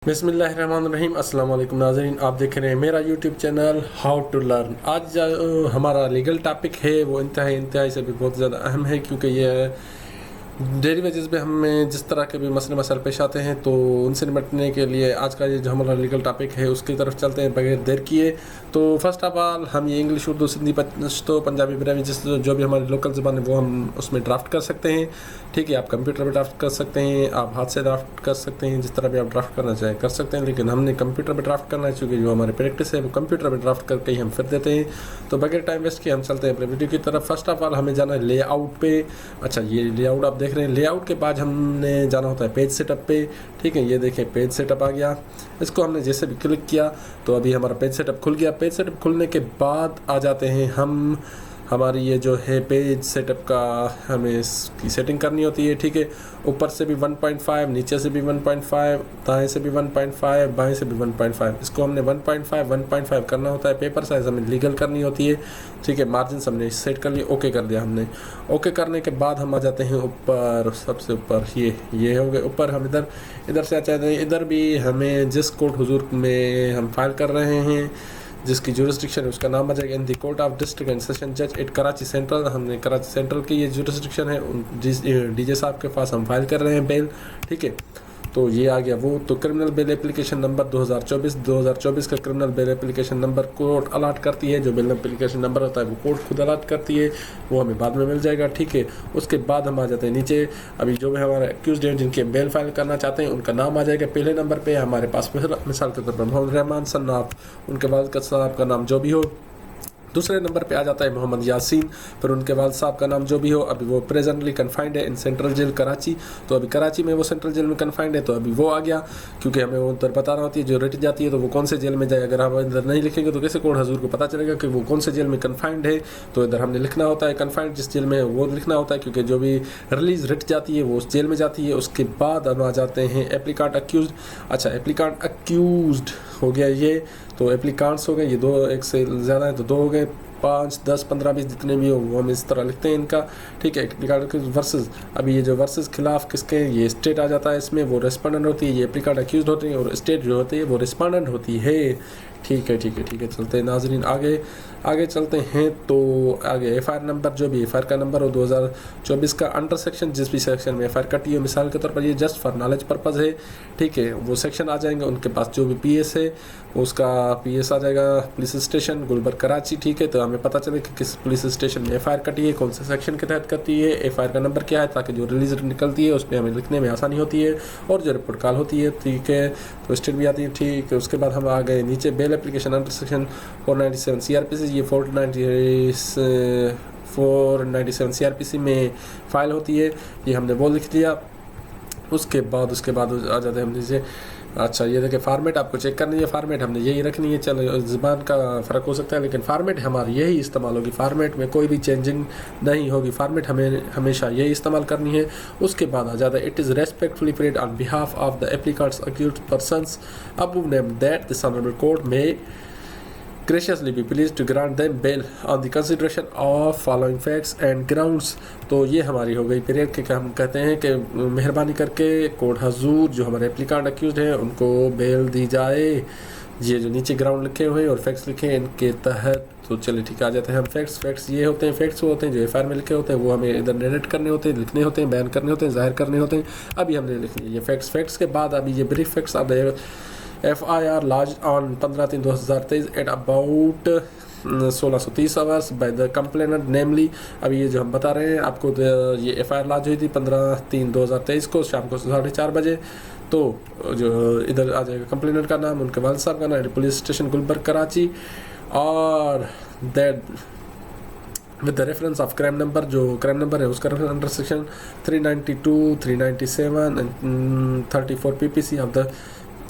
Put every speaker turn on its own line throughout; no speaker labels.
बिस्मिल्लाहिर्रहमानिर्रहीम। अस्सलाम वालेकुम नाज़रीन, आप देख रहे हैं मेरा YouTube channel how to learn. आज हमारा लीगल टॉपिक है वो इंतहाई से भी बहुत ज़्यादा अहम है, क्योंकि ये डेली वेजेस पे हमें जिस तरह के भी मसले मसाइल पेश आते हैं तो उनसे निपटने के लिए आज का ये जो हमारा लीगल टॉपिक है उसकी तरफ चलते हैं बगैर देर किए। तो फर्स्ट ऑफ ऑल हम ये इंग्लिश, उर्दू, सिंधी, पश्तो, पंजाबी, ब्राह्मी जो भी हमारी लोकल ज़बान है वो हम उसमें ड्राफ्ट कर सकते हैं। ठीक है, आप कंप्यूटर पे ड्राफ्ट कर सकते हैं, आप हाथ से ड्राफ्ट कर सकते हैं, जिस तरह भी आप ड्राफ्ट करना चाहें कर सकते हैं, लेकिन हमने कंप्यूटर पे ड्राफ्ट करना है क्योंकि जो हमारी प्रैक्टिस है वो कंप्यूटर पे ड्राफ्ट करके ही हम फिर देते हैं। तो बगैर टाइम वेस्ट किए हम चलते हैं अपने वीडियो की तरफ। फर्स्ट ऑफ ऑल हमें जाना है लेआउट पे। अच्छा, ये लेआउट आप देख रहे हैं। लेआउट के बाद हमने जाना होता है पेज सेटअप पे। ठीक है, ये देखें पेज सेटअप आ गया। इसको हमने जैसे भी क्लिक किया तो अभी हमारा पेज सेटअप खुल गया। पेज सेटअप खुलने के बाद आ जाते हैं हम, हमारी ये जो है पेज सेटअप का हमें इसकी सेटिंग करनी होती है। ठीक है, ऊपर से भी 1.5, नीचे से भी 1.5, दाएं से भी 1.5, बाएं से भी 1.5। इसको हमने 1.5 करना होता है। पेपर साइज हमें लीगल करनी होती है। ठीक है, मार्जिन हमने सेट कर लिया, ओके कर दिया हमने। ओके करने के बाद हम आ जाते हैं ऊपर, सबसे ऊपर ये हो गए ऊपर। हम इधर से आ जाते हैं। इधर भी हमें जिस कोर्ट हुजूर में हम फाइल कर रहे हैं, जिसकी जुरिस्डिक्शन है उसका नाम आ जाएगा in the court of district and session जज एट कराची सेंट्रल। हमने कराची सेंट्रल की ये जुरिस्डिक्शन है, डीजे साहब के पास हम फाइल कर रहे हैं बेल। ठीक है, तो ये आ गया वो। तो क्रिमिनल बेल एप्लीकेशन नंबर 2024 का criminal bail application number court allot करती है। जो बेल एप्लीकेशन नंबर होता है वो कोर्ट खुद अलाट करती है, वो हमें बाद में मिल जाएगा। ठीक है, उसके बाद हम आ जाते हैं नीचे। अभी जो भी हमारे एक्यूज्ड हैं जिनके बेल फाइल करना चाहते हैं उनका नाम आ जाएगा पहले नंबर पे हमारे पास। मिसाल के तौर पर मोहम्मद रहमान सन्नाफ, उनके वालिद साहब का नाम जो भी हो। दूसरे नंबर पे आ जाता है मोहम्मद यासीन, फिर उनके वालिद साहब का नाम जो भी हो। अभी वो प्रेजेंटली कन्फाइंड है इन सेंट्रल जेल कराची, तो अभी कराची में वो सेंट्रल जेल में कन्फाइंड है, तो अभी वो आ गया। क्योंकि हमें वो उधर बताना होती है जो रिट जाती है तो वो कौन से जेल में जाए। अगर हम इधर नहीं लिखेंगे तो कैसे कोर्ट हजूर को पता चलेगा कि वो कौन से जेल में कन्फाइंड है। तो इधर हमने लिखना होता है कन्फाइंड जिस जेल में है वो लिखना होता है, क्योंकि जो भी रिलीज रिट जाती है वो उस जेल में जाती है। उसके बाद हम आ जाते हैं एप्लीकांट अक्यूज्ड। अच्छा, एप्लीकांट अक्यूज्ड हो गया ये, तो एप्लीकांट्स हो गए ये दो, एक से ज़्यादा है तो दो हो गए, 5, 10, 15, 20 जितने भी हो वो हम इस तरह लिखते हैं इनका। ठीक है, वर्सेस, अभी ये जो वर्सेस खिलाफ किसके हैं, ये स्टेट आ जाता है इसमें, वो रेस्पोंडेंट होती है। ये एप्लीकांट अक्यूज्ड होते हैं और स्टेट जो होती है वो रेस्पोंडेंट होती है। ठीक है, चलते हैं नाजरीन आगे चलते हैं। तो आगे एफआईआर नंबर, जो भी एफआईआर का नंबर हो 2024 का, अंडर सेक्शन जिस भी सेक्शन में एफआईआर कटी है, मिसाल के तौर पर ये जस्ट फॉर नॉलेज पर्पज़ है। ठीक है, वो सेक्शन आ जाएंगे उनके पास जो भी पीएस है उसका पीएस आ जाएगा पुलिस स्टेशन गुलबर्ग कराची। ठीक है, तो हमें पता चले कि किस पुलिस स्टेशन में एफआईआर कटी है, कौन से सेक्शन के तहत कटी है, एफआईआर का नंबर क्या है, ताकि जो रिलीज निकलती है उस पर हमें लिखने में आसानी होती है और जो रिपोर्ट कॉल होती है। ठीक है, तो स्टेट भी आती है। ठीक है, उसके बाद हम आ गए नीचे bail application under section 497 CrPC. ये 497 सीआरपीसी में फ़ाइल होती है, ये हमने वो लिख दिया। उसके बाद आ जाते हैं हम नीचे। अच्छा, ये देखिए फॉर्मेट आपको चेक करनी है, फॉर्मेट हमने यही रखनी है। चलो, ज़बान का फ़र्क हो सकता है लेकिन फॉर्मेट हमारी यही इस्तेमाल होगी, फॉर्मेट में कोई भी चेंजिंग नहीं होगी, फॉर्मेट हमें हमेशा यही इस्तेमाल करनी है। उसके बाद आ जाता है it is respectfully prayed on behalf of the applicants accused persons above named that this honourable court may graciously be pleased to grant them bail on the consideration of following facts and grounds। तो ये हमारी हो गई period के, हम कहते हैं कि मेहरबानी करके कोर्ट हजूर जो हमारे एप्लीकांट अक्यूज्ड हैं उनको बेल दी जाए। ये जो नीचे ग्राउंड लिखे हुए हैं और फैक्ट्स लिखे हैं इनके तहत। तो चलिए ठीक, आ जाते हैं हम फैक्ट्स ये होते हैं, फैक्ट्स वो होते हैं जो एफआईआर में लिखे होते हैं, वो हमें इधर नरेट करने होते हैं, लिखने होते हैं, बयान करने होते हैं, जाहिर करने होते हैं। अभी हमने लिख लिए ये फैक्ट्स के बाद अभी ये ब्रीफ फैक्ट्स आ गए। FIR lodged on 15/3/2023 at about 1630 hours by the complainant namely। अभी ये जो हम बता रहे हैं आपको, ये FIR लॉन्च हुई थी 15/3/2023 को शाम को 4:30 बजे। तो जो इधर आ जाएगा कंप्लेनेंट का नाम, उनके वालिद साहब का नाम, पुलिस स्टेशन गुलबर्ग कराची, और that with the reference of crime number, जो क्राइम नंबर है उसका reference under section 392, 397 and 34 PPC of the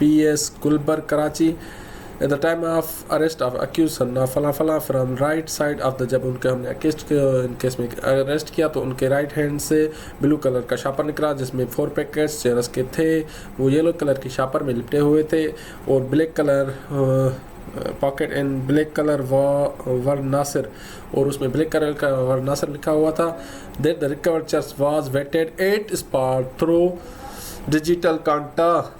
PS Gulberg Karachi. At the time of arrest of accused सन्ना फला from right side of the, जब उनके हमने in case में arrest किया तो उनके राइट हैंड से ब्लू कलर का शापर निकला जिसमें 4 पैकेट्स चरस के थे। वो येलो कलर की शापर में लिपटे हुए थे और black colour pocket and black colour वर नासिर, और उसमें ब्लैक कलर का वर नासिर लिखा हुआ था। That the recovered church was weighted 8 spot through digital कांटा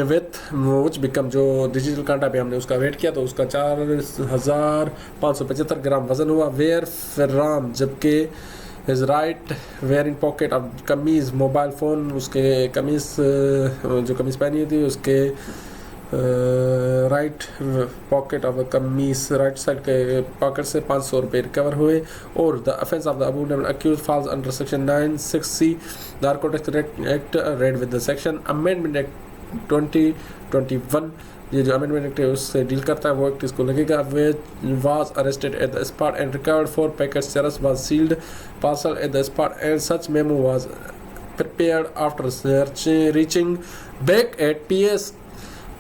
विथ विच बिकम जो डिजिटल कांटा पे हमने उसका वेट किया तो उसका 4575 ग्राम वज़न हुआ। वेयर फिराम जबकि is right wearing pocket of कमीज़ मोबाइल फ़ोन उसके कमीज़ जो कमीज़ पहनी थी उसके राइट पॉकेट ऑफ कमीज़ राइट साइड के पॉकेट से 500 रुपये रिकवर हुए। और the offence of the above named accused falls under section 960 narcotics act read with the section amendment act 2021। ये जो अमेंडमेंट एक्ट है उससे डील करता है वो एक्ट इसको लगेगा। Was arrested at the spot and recovered 4 packets charas was sealed parcel at the spot and such memo was prepared after reaching back at PS।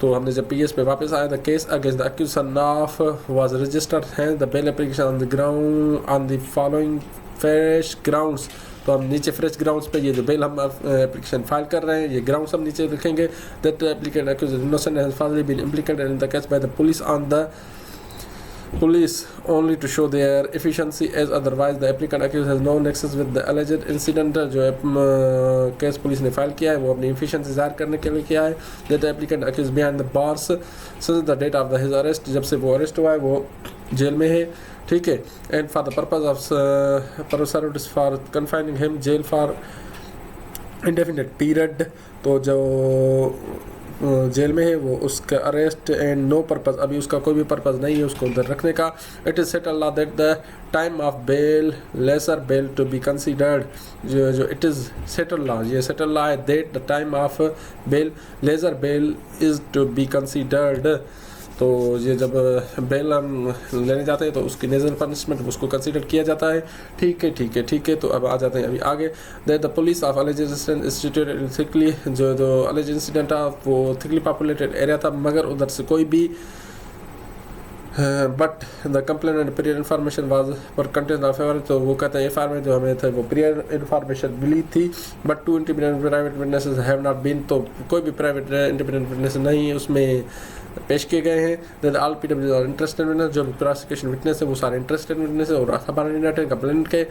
तो हमने जब PS पे वापस आया the case against the accused son of was registered and the bail application on the ground on the following fresh grounds. तो हम नीचे fresh grounds पे ये जो बेल हम एप्लीकेशन फाइल कर रहे हैं ये ग्राउंड्स हम नीचे लिखेंगे। That applicant accused innocent has finally been implicated in the case by the police on the police only to show their efficiency as otherwise the applicant accused has no nexus with the alleged incident। जो case police ने file किया है वो अपनी efficiency ज़ाहिर करने के लिए किया है। That the applicant accused behind the bars since the date of his arrest जब से वो अरेस्ट हुआ है वो जेल में है, ठीक है। And for the purpose of service for confining him jail for indefinite period. तो जो जेल में है वो उसका अरेस्ट एंड नो पर्पस अभी उसका कोई भी पर्पस नहीं है उसको उधर रखने का। It is settle law that the time of bail lesser bail to be considered. जो इट इज़ सेटल लॉ ये सेटल लॉ है that the time of bail lesser bail is to be considered. तो ये जब bell हम लेने जाते हैं तो उसकी नेजर पनिशमेंट उसको कंसीडर किया जाता है, ठीक है ठीक है ठीक है। तो अब आ जाते हैं अभी आगे। That the police of allege incident instituted in thickly जो अलेज इंसिडेंट था वो थिकली पॉपुलेटेड एरिया था मगर उधर से कोई भी but the complaint and period information was पर कंटेंट ऑफ फेवर। तो वो कहते हैं एफ में जो हमें थे वो पीरियड इन्फॉर्मेशन मिली थी but 2 independent private witnesses have not been. तो कोई भी प्राइवेट इंडिपेंडेंट विटनेस नहीं उसमें पेश किए गए हैं। That all PW are interested witness जो प्रोसिक्यूशन विटनेस है वो सारे इंटरेस्टेड विटनेस है और अखबार कंप्लेंट के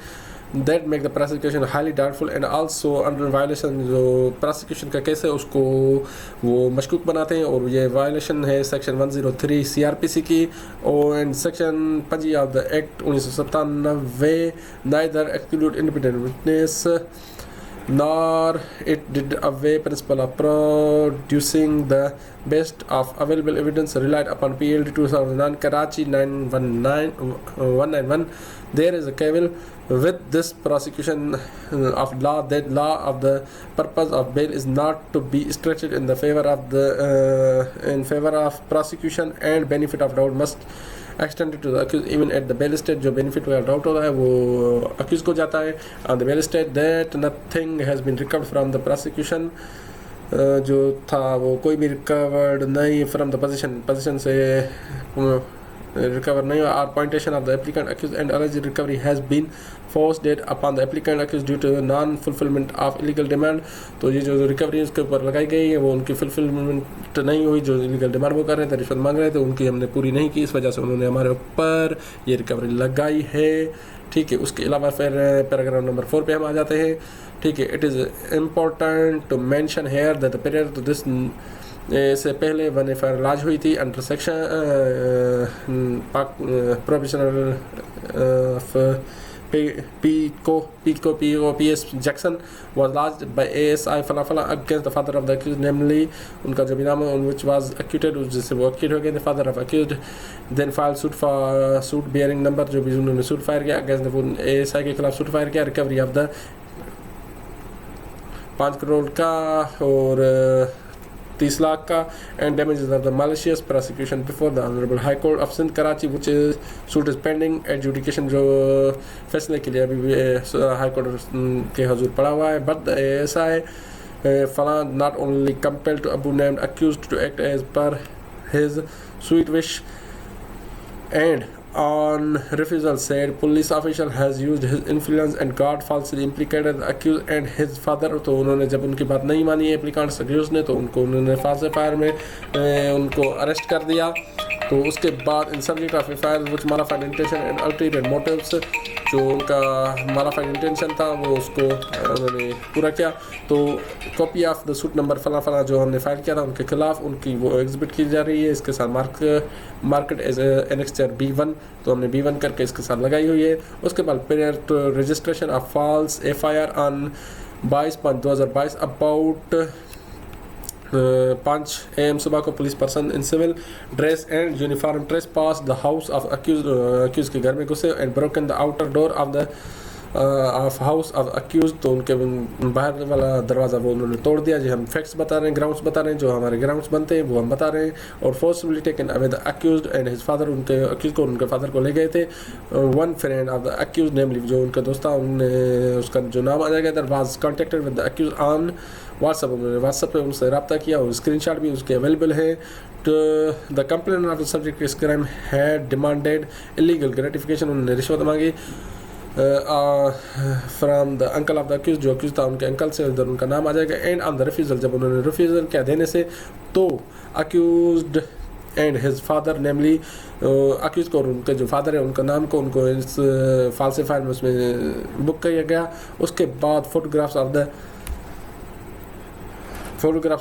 that make the prosecution highly doubtful and also under violation. जो प्रोसिक्यूशन का केस है उसको वो मशकूक बनाते हैं और ये वायलेशन है सेक्शन 103 CRPC की और and section 25 of the act 1997 neither exclude independent witness nor it did away principle of producing the best of available evidence relied upon PLD 2009 Karachi 9191. There is a cavil with this prosecution of law that law of the purpose of bail is not to be stretched in the favor of the in favor of prosecution and benefit of doubt must extended to the accused even at the bail stage। जो benefit of doubt होता है वो accused को जाता है on the bail stage that nothing has been recovered from the prosecution। जो था वो कोई भी recovered नहीं from the position से recover नहीं हुआ। or pointation of the applicant accused and alleged recovery has been forced upon the applicant accused due to non-fulfillment of illegal demand। तो ये जो रिकवरी उसके ऊपर लगाई गई है वो उनकी फुलफिलमेंट नहीं हुई। जो इलीगल डिमांड वो कर रहे थे रिश्वत मांग रहे थे उनकी हमने पूरी नहीं की इस वजह से उन्होंने हमारे ऊपर ये रिकवरी लगाई है, ठीक है। उसके अलावा फिर पैराग्राफ नंबर 4 पे हम आ जाते हैं, ठीक है। It is important to mention here that the period to this से पहले वन एफआईआर लॉन्च हुई थी under section provisional POPS Jackson was lodged by ASI Falafala against the father of the accused, namely उनका जो भी नाम है on which was acquitted जिससे वो acquitted हो गए। The father of accused then filed suit bearing number जो भी उन्होंने suit फायर किया against the ASI के खिलाफ suit फायर किया। रिकवरी ऑफ द 5 करोड़ का और 30 लाख का and damages of the malicious prosecution before the Honorable High Court of Sindh Karachi which is suit is pending adjudication। जो फैसले के लिए अभी भी हाई कोर्ट के हजूर पड़ा हुआ है। बट ऐसा है फलां not only compelled to Abu named accused to act as per his sweet wish and on refusal said police official has used his influence and got falsely implicated the accused and his father। तो उन्होंने जब उनकी बात नहीं मानी है applicant accused ने तो उन्होंने फांसी फायर में उनको अरेस्ट कर दिया। तो उसके बाद insurgent of fire which modified intention and ulterior motives जो उनका मॉडिफाइड इंटेंशन था वो उसको उन्होंने पूरा किया। तो copy of the suit number फला फला जो हमने फाइल किया था उनके खिलाफ उनकी वो एग्जिबिट की जा रही है। इसके साथ मार्केट एज एनेक्सचर B1, तो हमने B1 करके इसके साथ लगाई हुई है। उसके बाद prayer to registration of false FIR on 22/5/2022 about 5 AM सुबह को police person in civil dress and uniform trespass the house of accuse के घर में घुसे and broken the outer door of the house of accuse. तो उनके बाहर वाला दरवाज़ा वो उन्होंने तोड़ दिया। जी हम फैक्ट्स बता रहे हैं, ग्राउंड्स बता रहे हैं, जो हमारे ग्राउंड्स बनते हैं वो हम बता रहे हैं। और forcefully taken away the accused and his father, उनके अक्यूज को उनके फादर को ले गए थे। One friend of the accused namely जो उनका दोस्त था उन्होंने उसका जो नाम आ जाएगा there was contacted with the accused on WhatsApp, उन्होंने व्हाट्सएप पे उनसे रब्ता किया और स्क्रीनशॉट भी उसके अवेलेबल है। तो the complaint of the subject इस crime had demanded illegal gratification, उन्होंने रिश्वत मांगी from the uncle of the accused, जो अक्यूज था उनके अंकल से उधर उनका नाम आ जाएगा। एंड ऑन द रिफ्यूजल, जब उन्होंने रिफ्यूजल क्या देने से तो accused and his father namely accuse को और उनके जो फादर है उनका नाम को उनको इस फाल्सिफाइड में उसमें बुक किया गया। उसके बाद photographs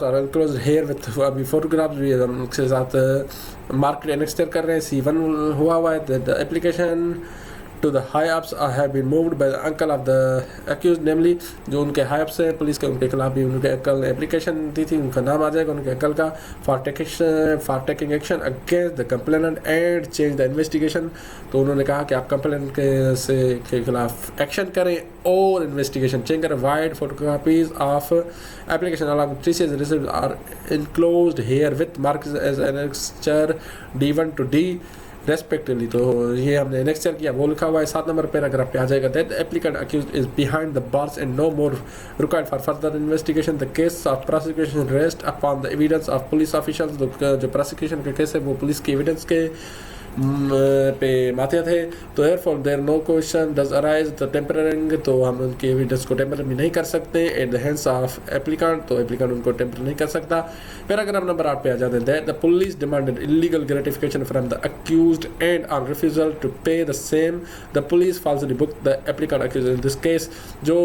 are enclosed here with, अभी फोटोग्राफ्स भी उनके साथ मार्केट एनेक्सचर कर रहे हैं। C1 हुआ है। The application to the high-ups have been moved by the uncle of the accused, namely जो उनके high-ups हैं पुलिस के, उनके खिलाफ भी उनके अंकल ने एप्लीकेशन दी थी, उनका नाम आ जाएगा उनके अंकल का, for taking action against the complainant and change the investigation। तो उन्होंने कहा कि आप कंप्लेनेंट के खिलाफ एक्शन करें और इन्वेस्टिगेशन चेंज करें। Wide photocopies of application along with TCS received are enclosed here with marks as annexure D1 to D respectively. तो ये हमने एनेक्सचर किया, वो लिखा हुआ है 7 नंबर पैराग्राफ पे आ जाएगा। That applicant accused is behind the bars and no more required for further investigation. The case of prosecution rest upon the evidence of police officials, जो प्रोसिक्यूशन के केस है वो पुलिस के एविडेंस के पे माते थे। तो therefore there no question does arise the tampering, तो हम उनके एविडेंस को टेम्पर भी नहीं कर सकते at the hands of applicant, तो एप्लीकेंट उनको टेम्पर नहीं कर सकता। पैराग्राफ नंबर 8 पे आ जाते हैं। That the police demanded illegal gratification from the accused and on refusal to pay the same the police falsely booked the applicant accused in this case. जो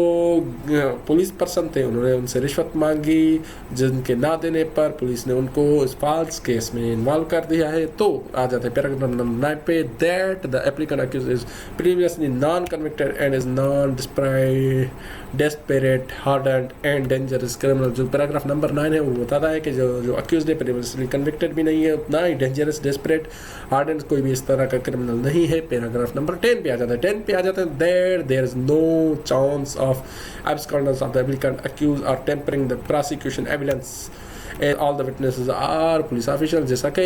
पुलिस पर्सन थे उन्होंने उनसे रिश्वत मांगी, जिनके ना देने पर पुलिस ने उनको इस फाल्स केस में इन्वॉल्व कर दिया है। तो आ जाते हैं पैराग्राफ नंबर 9 पे। That the applicant accused is previously non convicted and is non desperate hardened and dangerous criminal. जो पैराग्राफ नंबर 9 है वो बताता है कि जो अक्यूज्ड है प्रीवियसली कन्विक्टेड भी नहीं है, उतना ही डेंजरस डेस्परेट हार्डन्ड कोई भी इस तरह का क्रिमिनल नहीं है। पैराग्राफ नंबर 10 पे आ जाता है। 10 पे आ जाता है that there is no chance of abscondence of the applicant accused or tempering the prosecution evidence and all the witnesses are police officials। जैसा कि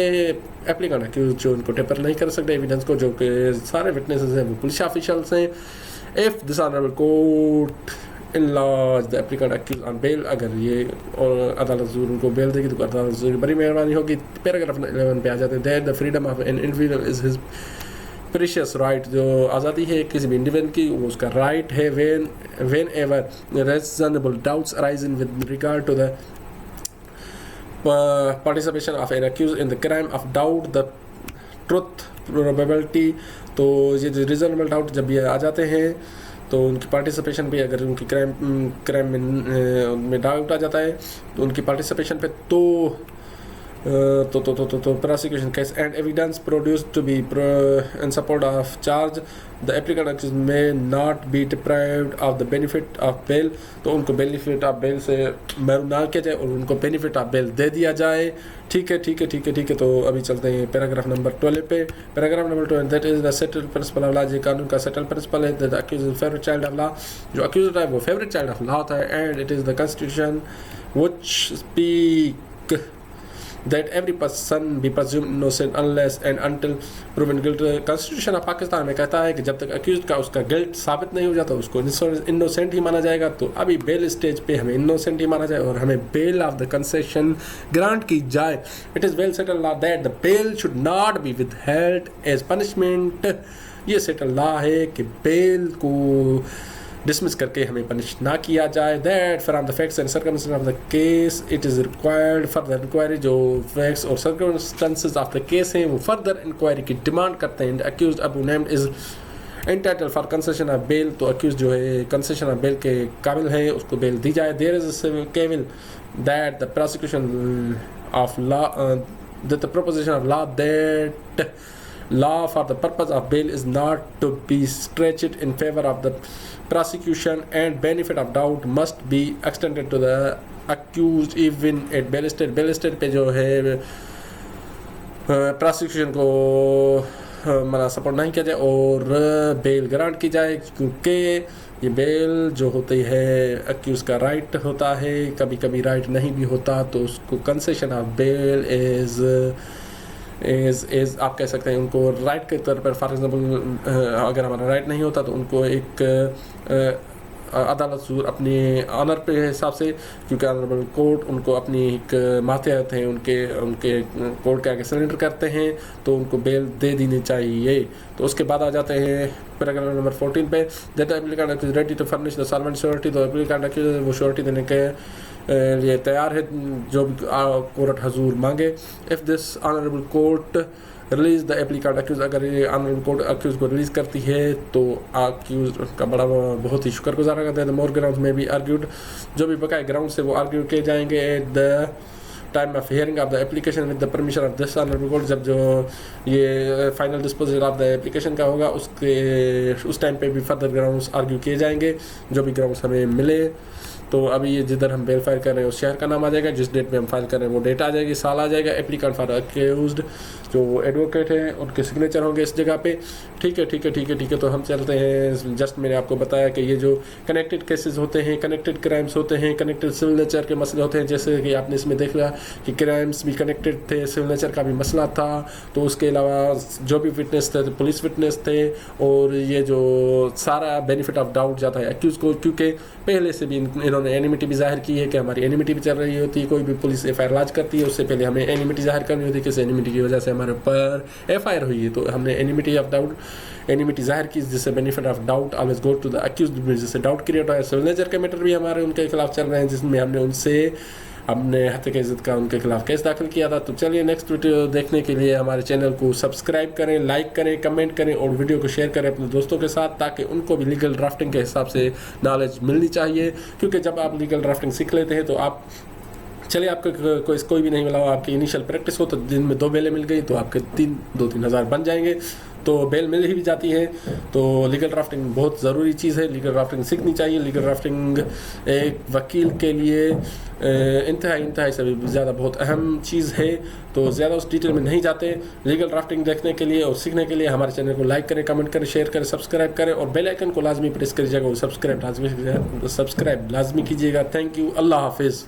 एप्लीकेंट अक्यूज जो उनको टेम्पर नहीं कर सकते एविडेंस को, जो कि सारे विटनेसेस हैं वो पुलिस ऑफिशियल्स हैं। If this honourable court enlarge the applicant accused on bail, अगर ये और अदालत ज़रूर उनको बेल देगी तो अदालत ज़रूर बड़ी मेहरबानी होगी। पैराग्राफ 11 पे आ जाते हैं। That the freedom of an individual is his precious right, जो आज़ादी है किसी भी इंडिविजुअल की वो उसका राइट है। Whenever reasonable doubts arising with regard to the participation of an accuse in the crime of doubt the truth probability. तो ये जो रीजनेबल डाउट जब ये आ जाते हैं तो उनकी पार्टिसिपेशन पे, अगर उनकी क्राइम में डाउट आ जाता है तो उनकी पार्टिसिपेशन पे तो prosecution case and evidence produced to be in support of charge, the applicant accused may not be deprived of the benefit of bail। तो उनको benefit of bail से महरूम ना किया जाए और उनको benefit of bail दे दिया जाए। ठीक है। तो अभी चलते हैं पैराग्राफ नंबर 12 पे। Paragraph number 12, that is the settled principle of law, ये कानून का सेटल्ड प्रिंसिपल है। The accused favourite child of law, जो अक्यूज्ड है वो फेवरेट चाइल्ड ऑफ लॉ होता है। And it is the constitution which speak that every person be presumed innocent unless and until proven guilty। Constitution of Pakistan में कहता है कि जब तक अक्यूज्ड का उसका गिल्ट साबित नहीं हो जाता उसको इनोसेंट ही माना जाएगा। तो अभी बेल स्टेज पे हमें इनोसेंट ही माना जाए और हमें bail of the concession grant की जाए। It is well settled law that the bail should not be withheld as punishment. ये सेटल्ड लॉ है कि बेल को डिसमिस करके हमें पनिश ना किया जाए। That from the facts and circumstances of the case it is required further inquiry, जो फैक्ट्स और सर्कमस्टेंसेस ऑफ द केस हैं वो फर्दर इंक्वायरी की डिमांड करते हैं। Accused Abu named is entitle for concession of bail, तो अक्यूज जो है कंसेशन ऑफ बेल के काबिल है, उसको बेल दी जाए। There is cavil that the prosecution of law that the proposition of law that law for the purpose of bail is not to be stretched in favor of the prosecution and benefit of doubt must be extended to the accused even at bail stage। bail stage पे जो है prosecution को मना support नहीं किया जाए और bell grant की जाए, क्योंकि ये बेल जो होती है अक्यूज़ का राइट होता है, कभी कभी राइट नहीं भी होता, तो उसको कंसेशन ऑफ बेल एज आप कह सकते हैं उनको राइट के तौर पर। फॉर एग्जांपल अगर हमारा राइट नहीं होता तो उनको एक अदालत सूर अपने ऑनर पे हिसाब से, क्योंकि ऑनरेबल कोर्ट उनको अपनी एक मातहत हैं, उनके कोर्ट के आगे सरेंडर करते हैं, तो उनको बेल दे देनी चाहिए। तो उसके बाद आ जाते हैं पैराग्राफ नंबर 14 पे, that applicant is ready to furnish the solvent surety. तो एप्लीकेंट वो श्योरिटी देने के लिए तैयार है जो भी कोर्ट हजूर मांगे। If this honourable court release the applicant accuse, अगर ये ऑनरेबल कोर्ट अक्यूज को रिलीज करती है तो अक्यूज का बड़ा बहुत ही शुक्रगुजार करते हैं। मोर ग्राउंड में भी आर्ग्यूड, जो भी बकाया ग्राउंड से वो आर्ग्यू किए जाएंगे eight the time of hearing of the application with the permission of this honourable court. जब जो ये final disposal of the application का होगा उस टाइम पे भी फर्दर ग्राउंड्स आर्ग्यू किए जाएंगे, जो भी ग्राउंड्स हमें मिले। तो अभी ये जिधर हम बेल फाइल कर रहे हैं उस शहर का नाम आ जाएगा, जिस डेट पे हम फाइल कर रहे हैं वो डेट आ जाएगी, साल आ जाएगा। एप्लीकेंट फॉर अक्यूज्ड जो एडवोकेट हैं उनके सिग्नेचर होंगे इस जगह पे। ठीक है। तो हम चलते हैं, जस्ट मैंने आपको बताया कि ये जो कनेक्टेड केसेस होते हैं, कनेक्टेड क्राइम्स होते हैं, कनेक्टेड सिविल नेचर के मसले होते हैं, जैसे कि आपने इसमें देख लिया कि क्राइम्स भी कनेक्टेड थे, सिविल नेचर का भी मसला था। तो उसके अलावा जो भी विटनेस थे, पुलिस विटनेस थे, और ये जो सारा बेनिफिट ऑफ डाउट जाता है अक्यूज को, क्योंकि पहले से भी इन्होंने एनिमिटी भी जाहिर की है कि हमारी एनिमिटी भी चल रही होती है। कोई भी पुलिस एफआईआर लॉन्च करती है उससे पहले हमें एनिमिटी जाहिर करनी होती है, किस एनिमिटी की वजह से हमारे ऊपर एफआईआर हुई है। तो हमने एनिमिटी ऑफ डाउट एनिमिटी जाहिर की, जिससे benefit of doubt always go to the accused, जिससे डाउट क्रिएट हो। सिविल नेचर के मैटर भी हमारे उनके खिलाफ चल रहे हैं, जिसमें हमने उनसे हमने हत्या की इज्जत का उनके खिलाफ केस दाखिल किया था। तो चलिए नेक्स्ट वीडियो देखने के लिए हमारे चैनल को सब्सक्राइब करें, लाइक करें, कमेंट करें और वीडियो को शेयर करें अपने दोस्तों के साथ, ताकि उनको भी लीगल ड्राफ्टिंग के हिसाब से नॉलेज मिलनी चाहिए। क्योंकि जब आप लीगल ड्राफ्टिंग सीख लेते हैं तो आप चलिए आपको कोई भी नहीं मिला हो, आपकी इनिशियल प्रैक्टिस हो, तो दिन में 2 बेलें मिल गई तो आपके 2-3 हज़ार बन जाएंगे। तो बेल मिल ही भी जाती है। तो लीगल ड्राफ्टिंग बहुत ज़रूरी चीज़ है, लीगल ड्राफ्टिंग सीखनी चाहिए। लीगल ड्राफ्टिंग एक वकील के लिए इंतहाई से भी ज़्यादा बहुत अहम चीज़ है। तो ज़्यादा उस डिटेल में नहीं जाते। लीगल ड्राफ्टिंग देखने के लिए और सीखने के लिए हमारे चैनल को लाइक करें, कमेंट करें, शेयर करें, सब्सक्राइब करें और बेल आइकन को लाजमी प्रेस करिएगा, वो सब्सक्राइब लाजमी कीजिएगा। थैंक यू, अल्लाह हाफिज़।